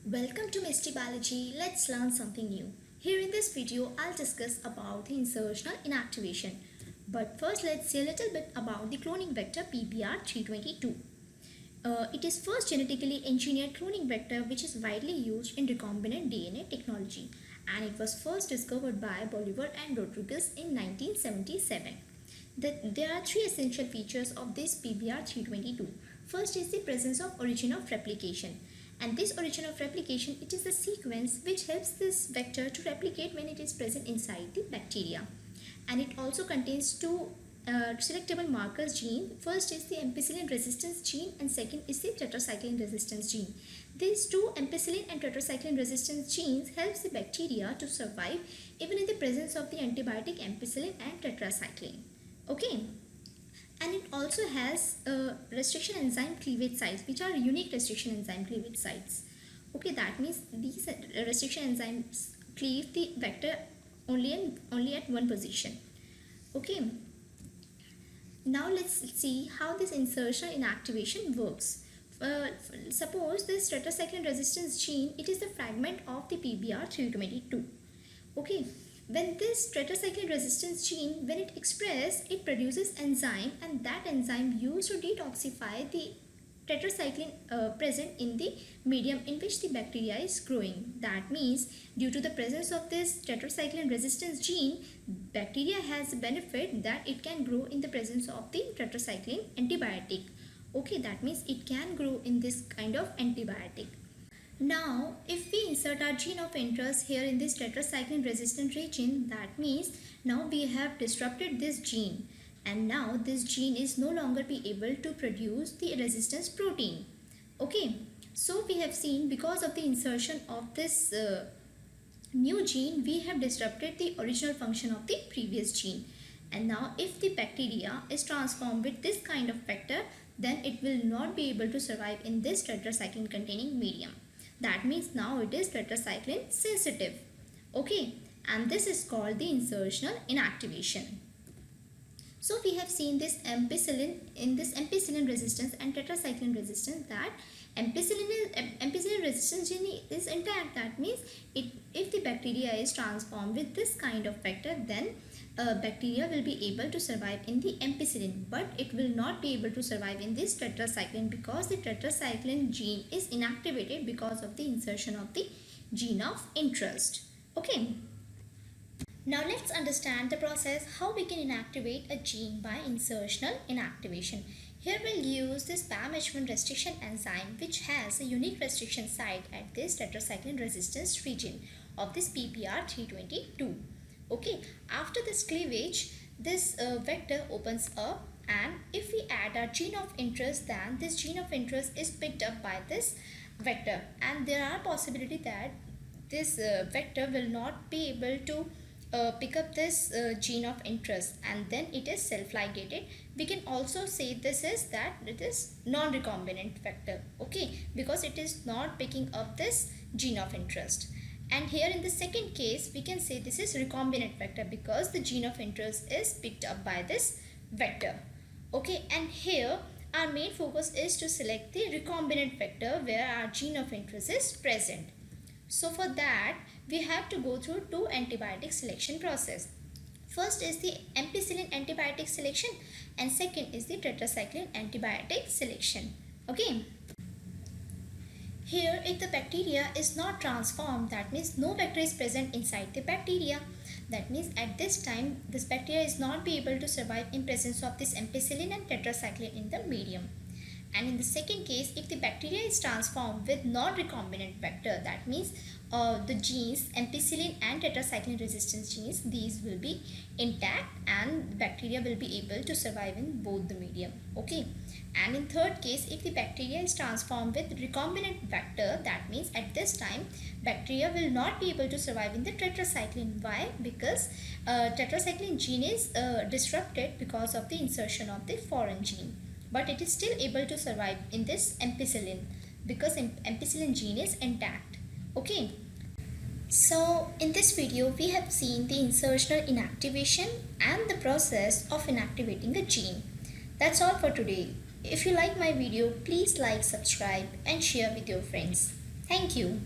Welcome to Misty Biology. Let's learn something new. Here in this video, I'll discuss about the insertional inactivation. But first, let's see a little bit about the cloning vector PBR322. It is first genetically engineered cloning vector which is widely used in recombinant DNA technology, and it was first discovered by Bolivar and Rodriguez in 1977. There are three essential features of this PBR322. First is the presence of origin of replication. And this origin of replication, it is the sequence which helps this vector to replicate when it is present inside the bacteria. And it also contains two selectable markers gene. First is the ampicillin resistance gene and second is the tetracycline resistance gene. These two ampicillin and tetracycline resistance genes helps the bacteria to survive even in the presence of the antibiotic ampicillin and tetracycline. Okay. And it also has restriction enzyme cleavage sites, which are unique restriction enzyme cleavage sites. Okay, that means these restriction enzymes cleave the vector only at one position. Okay, now let's see how this insertional inactivation works. Suppose this tetracycline resistance gene, it is the fragment of the PBR322. Okay, when this tetracycline resistance gene, when it expresses, it produces enzyme, and that enzyme used to detoxify the tetracycline present in the medium in which the bacteria is growing. That means due to the presence of this tetracycline resistance gene, bacteria has a benefit that it can grow in the presence of the tetracycline antibiotic. Okay, that means it can grow in this kind of antibiotic. Now, if we insert our gene of interest here in this tetracycline resistant region, that means now we have disrupted this gene, and now this gene is no longer be able to produce the resistance protein. Okay, so we have seen because of the insertion of this new gene, we have disrupted the original function of the previous gene. And now if the bacteria is transformed with this kind of vector, then it will not be able to survive in this tetracycline containing medium. That means now it is tetracycline sensitive. Okay, and this is called the insertional inactivation. So we have seen this ampicillin in this ampicillin resistance and tetracycline resistance, that ampicillin resistance gene is intact. That means if the bacteria is transformed with this kind of vector, then bacteria will be able to survive in the ampicillin, but it will not be able to survive in this tetracycline because the tetracycline gene is inactivated because of the insertion of the gene of interest. Okay. Now let's understand the process how we can inactivate a gene by insertional inactivation. Here we'll use this PAM-H1 restriction enzyme, which has a unique restriction site at this tetracycline resistance region of this PBR322. Okay, after this cleavage, this vector opens up, and if we add our gene of interest, then this gene of interest is picked up by this vector, and there are possibility that this vector will not be able to pick up this gene of interest, and then it is self-ligated. We can also say this is that it is non-recombinant vector, okay, because it is not picking up this gene of interest. And here in the second case, we can say this is recombinant vector because the gene of interest is picked up by this vector. Okay, and here our main focus is to select the recombinant vector where our gene of interest is present. So for that, we have to go through two antibiotic selection process. First is the ampicillin antibiotic selection, and second is the tetracycline antibiotic selection. Okay. Here, if the bacteria is not transformed, that means no vector is present inside the bacteria. That means at this time, this bacteria is not be able to survive in presence of this ampicillin and tetracycline in the medium. And in the second case, if the bacteria is transformed with non-recombinant vector, that means the genes ampicillin and tetracycline resistance genes, these will be intact and bacteria will be able to survive in both the medium. Okay. And in third case, if the bacteria is transformed with recombinant vector, that means at this time bacteria will not be able to survive in the tetracycline. Why? Because tetracycline gene is disrupted because of the insertion of the foreign gene, but it is still able to survive in this ampicillin because ampicillin gene is intact. Okay. So in this video, we have seen the insertional inactivation and the process of inactivating a gene. That's all for today. If you like my video, please like, subscribe and share with your friends. Thank you.